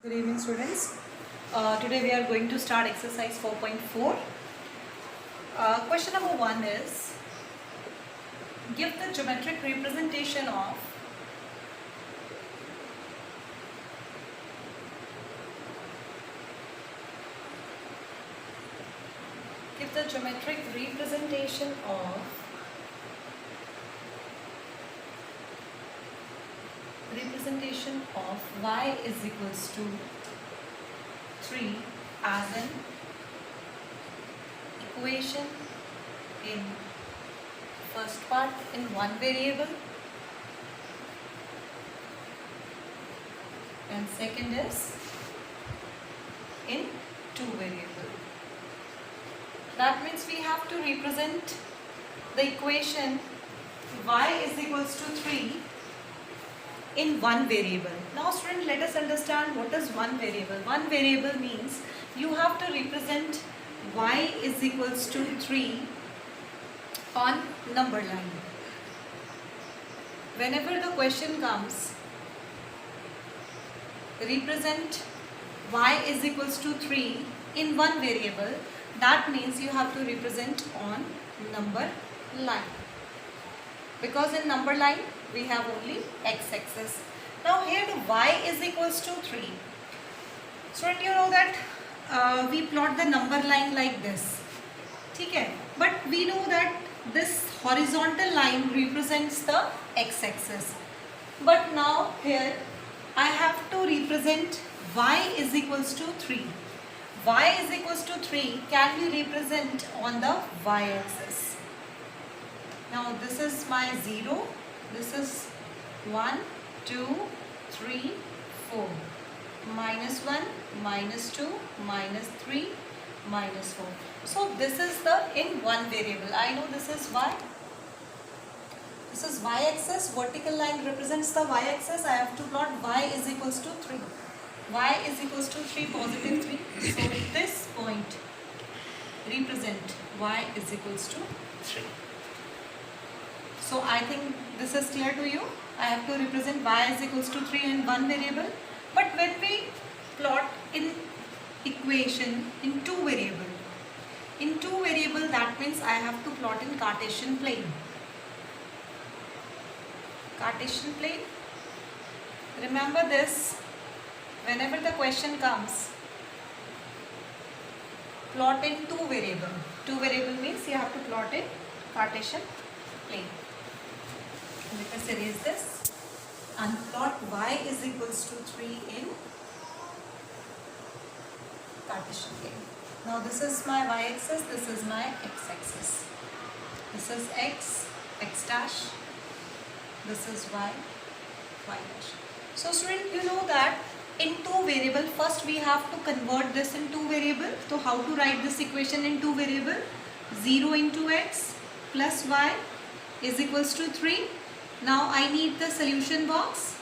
Good evening, students. Today we are going to start exercise 4.4. Question number 1 is, give the geometric representation of y is equals to 3 as an equation in first part in one variable and second is in two variable. That means we have to represent the equation y is equals to 3 in one variable. Now student, let us understand what is one variable. One variable means you have to represent y is equals to 3 on number line. Whenever the question comes, represent y is equals to 3 in one variable, that means you have to represent on number line. Because in number line we have only x-axis. Now here the y is equals to 3. Student, you know that we plot the number line like this. Okay? But we know that this horizontal line represents the x-axis. But now here I have to represent y is equals to 3. Y is equals to 3 can be represented on the y-axis. Now this is my 0, this is 1, 2, 3, 4, minus 1, minus 2, minus 3, minus 4. So this is the in one variable. I know this is y. This is y-axis, vertical line represents the y-axis. I have to plot y is equals to 3. Y is equals to 3, positive 3. So this point represent y is equals to 3. So I think this is clear to you. I have to represent y is equals to 3 in one variable. But when we plot in equation in two variable, that means I have to plot in Cartesian plane. Cartesian plane. Remember this. Whenever the question comes, plot in two variable. Two variable means you have to plot in Cartesian plane. Let us erase this and plot y is equals to 3 in Cartesian plane. Now this is my y-axis, this is my x-axis. This is x, x dash, this is y, y dash. So student, you know that in two variable, first we have to convert this in two variable. So how to write this equation in two variable? 0 into x plus y is equals to 3. Now I need the solution box.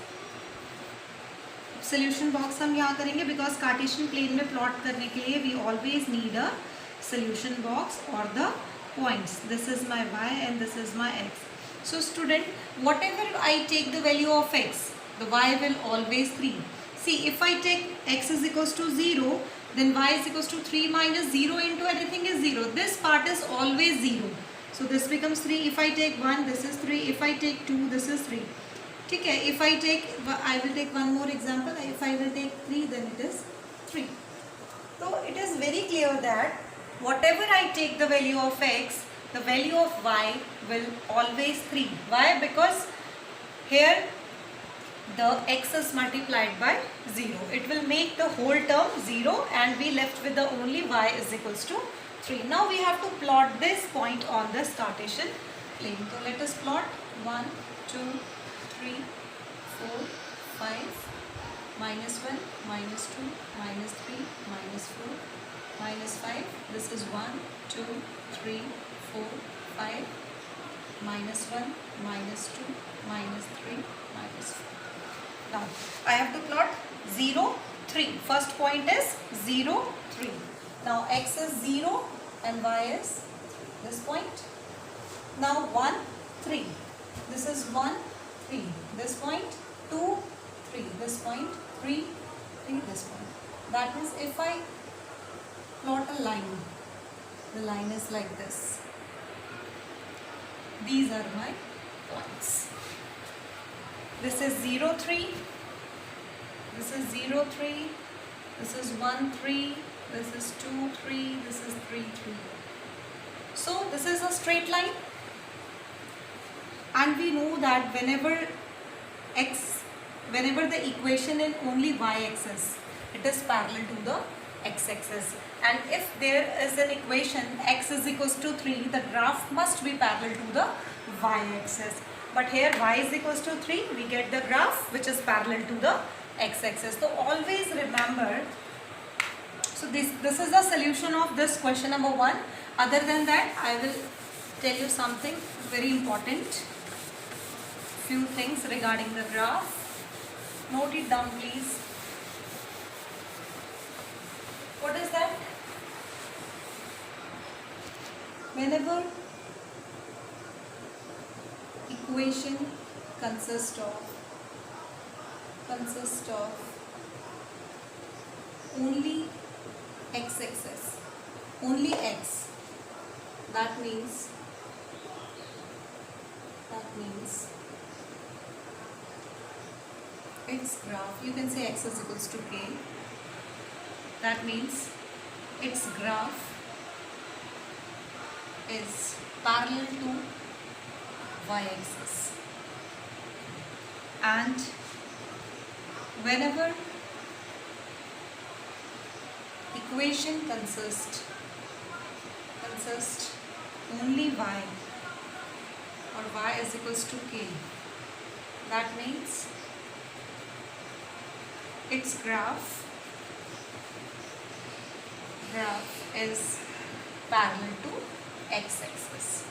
Solution box हम यहाँ करेंगे because Cartesian plane में plot करने के लिए we always need a solution box or the points. This is my y and this is my x. So student, whatever I take the value of x, the y will always 3. See, if I take x is equals to 0, then y is equals to 3 minus 0 into anything is 0. This part is always 0. So this becomes 3. If I take 1, this is 3. If I take 2, this is 3. Okay, if I will take one more example. If I will take 3, then it is 3. So it is very clear that whatever I take the value of x, the value of y will always 3. Why? Because here the x is multiplied by 0. It will make the whole term 0 and we left with the only y is equals to 3. Now we have to plot this point on this Cartesian plane. So let us plot 1, 2, 3, 4, 5, minus 1, minus 2, minus 3, minus 4, minus 5. This is 1, 2, 3, 4, 5, minus 1, minus 2, minus 3, minus 4. Now I have to plot 0, 3. First point is 0, 3. Now x is 0 and y is this point. Now 1, 3. This is 1, 3. This point 2, 3. This point 3, in this point. That means if I plot a line, the line is like this. These are my points. This is 0, 3. This is 0, 3. This is 1, 3. This is 2, 3. This is 3, 3. So this is a straight line. And we know that whenever the equation in only y-axis, it is parallel to the x-axis. And if there is an equation x is equals to 3, the graph must be parallel to the y-axis. But here y is equals to 3, we get the graph which is parallel to the x-axis. So always remember, so this is the solution of this question number 1. Other than that, I will tell you something very important. Few things regarding the graph. Note it down, please. What is that? Whenever equation consists of only x-axis, only x, that means its graph, you can say x is equals to k, that means its graph is parallel to y-axis. And whenever equation consists only y, or y is equals to k, that means its graph is parallel to x-axis.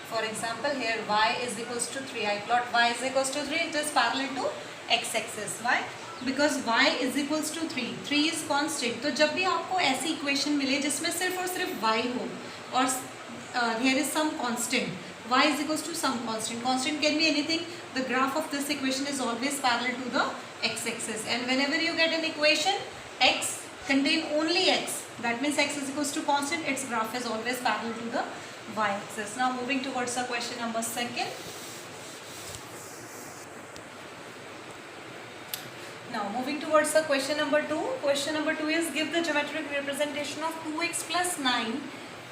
For example, here y is equals to 3. I plot y is equals to 3. It is parallel to x-axis. Why? Because y is equals to 3. 3 is constant. तो जब भी आपको ऐसी equation मिले जिसमें सिर्फ और सिर्फ y हो और here is some constant, y is equals to some constant. Constant can be anything. The graph of this equation is always parallel to the x-axis. And whenever you get an equation x contain only x, that means x is equals to constant, its graph is always parallel to the y-axis. Now moving towards the question number 2. Now moving towards the question number 2. Question number 2 is give the geometric representation of 2x plus 9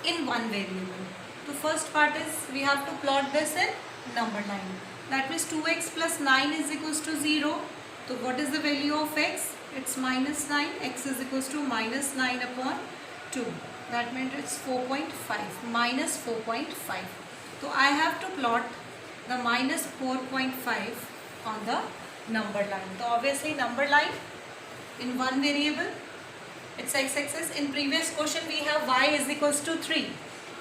in one variable. The first part is we have to plot this in number line. That means 2x plus 9 is equals to 0. So what is the value of x? It's minus 9. X is equals to minus 9 upon 2. That means it's 4.5. Minus 4.5. So I have to plot the minus 4.5 on the number line. So obviously number line in one variable, it's x-axis. In previous question we have y is equals to 3.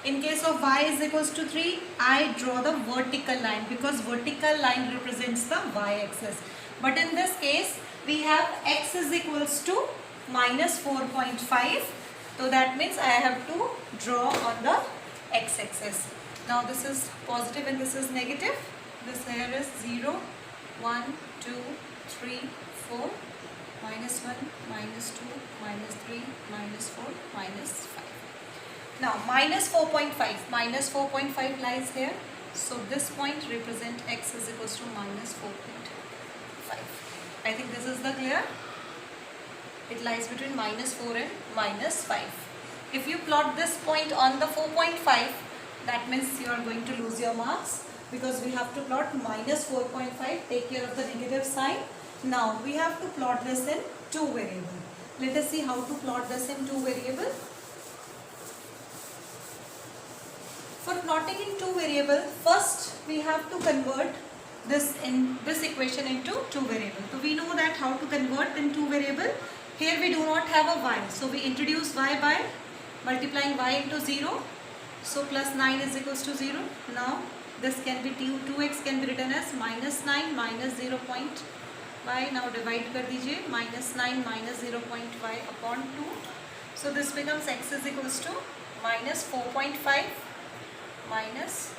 In case of y is equals to 3, I draw the vertical line because vertical line represents the y-axis. But in this case, we have x is equals to minus 4.5. So that means I have to draw on the x-axis. Now this is positive and this is negative. This here is 0, 1, 2, 3, 4, minus 1, minus 2, minus 3, minus 4, minus 5. Now minus 4.5 lies here. So this point represent x is equals to minus 4.5. I think this is the clear. It lies between minus 4 and minus 5. If you plot this point on the 4.5, that means you are going to lose your marks because we have to plot minus 4.5. Take care of the negative sign. Now we have to plot this in two variable. Let us see how to plot this in two variable. For plotting in two variable, first we have to convert this equation into two variable. So we know that how to convert in two variable. Here we do not have a y, so we introduce y by multiplying y into 0. So plus 9 is equals to 0. Now this can be 2x can be written as minus 9 minus 0. Y. Now divide कर दीजिए, minus 9 minus 0.y upon 2. So this becomes x is equals to minus 4.5 minus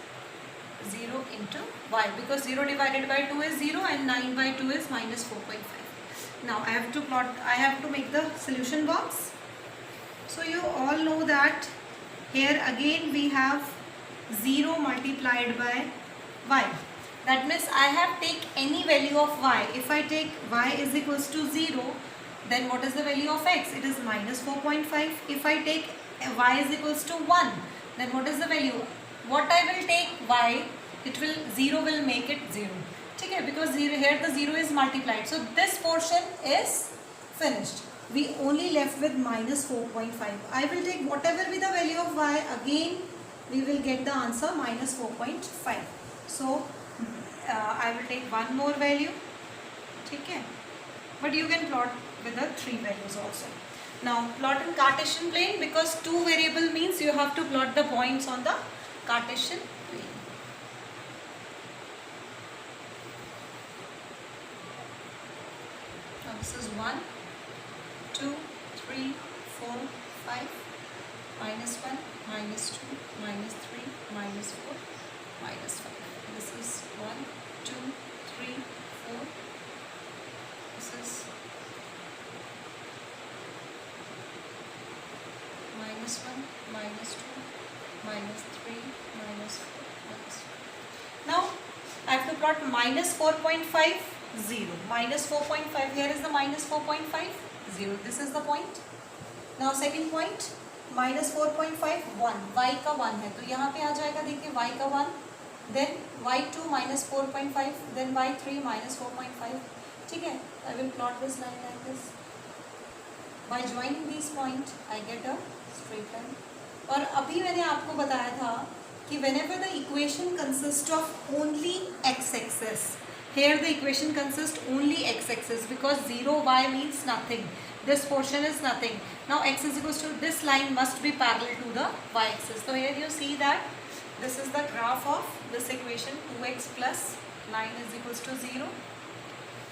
0 into y, because 0 divided by 2 is 0 and 9 by 2 is minus 4.5. Now I have to make the solution box. So you all know that here again we have 0 multiplied by y. That means I have take any value of y. If I take y is equals to 0, then what is the value of x? It is minus 4.5. If I take y is equals to 1, then what is the value? What I will take y, 0 will make it 0. Okay, because here the 0 is multiplied. So this portion is finished. We only left with minus 4.5. I will take whatever be the value of y, again we will get the answer minus 4.5. So I will take one more value. Okay, but you can plot with the 3 values also. Now plot in Cartesian plane, because 2 variable means you have to plot the points on the Cartesian plane. Now this is 1, 2, 3, 4, 5, minus 1, minus 2, minus 3, minus 4, minus 5. This is 1, 2, 3, 4. This is minus 1, minus 2, minus 3, minus 4, minus 5. Now I have to plot minus 4.5, 0. Minus 4.5, here is the minus 4.5, 0. This is the point. Now second point, minus 4.5, 1. Y का 1 है, तो यहाँ पे आ जाएगा, देखिए y का 1, then y2 minus 4.5, then y3 minus 4.5. ठीक है, I will plot this line like this. By joining these points, I get a straight line. और अभी मैंने आपको बताया था कि whenever the equation consists of only x-axis, here the equation consists only x-axis, because 0 y means nothing. This portion is nothing. Now x is equals to, this line must be parallel to the y-axis. So here you see that this is the graph of this equation, 2x plus 9 is equals to 0.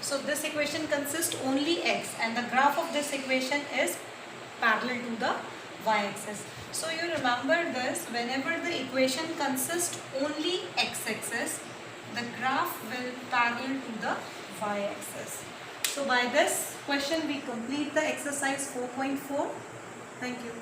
So this equation consists only x, and the graph of this equation is parallel to the y-axis. So you remember this, whenever the equation consists only x-axis, the graph will parallel to the y-axis. So by this question we complete the exercise 4.4. Thank you.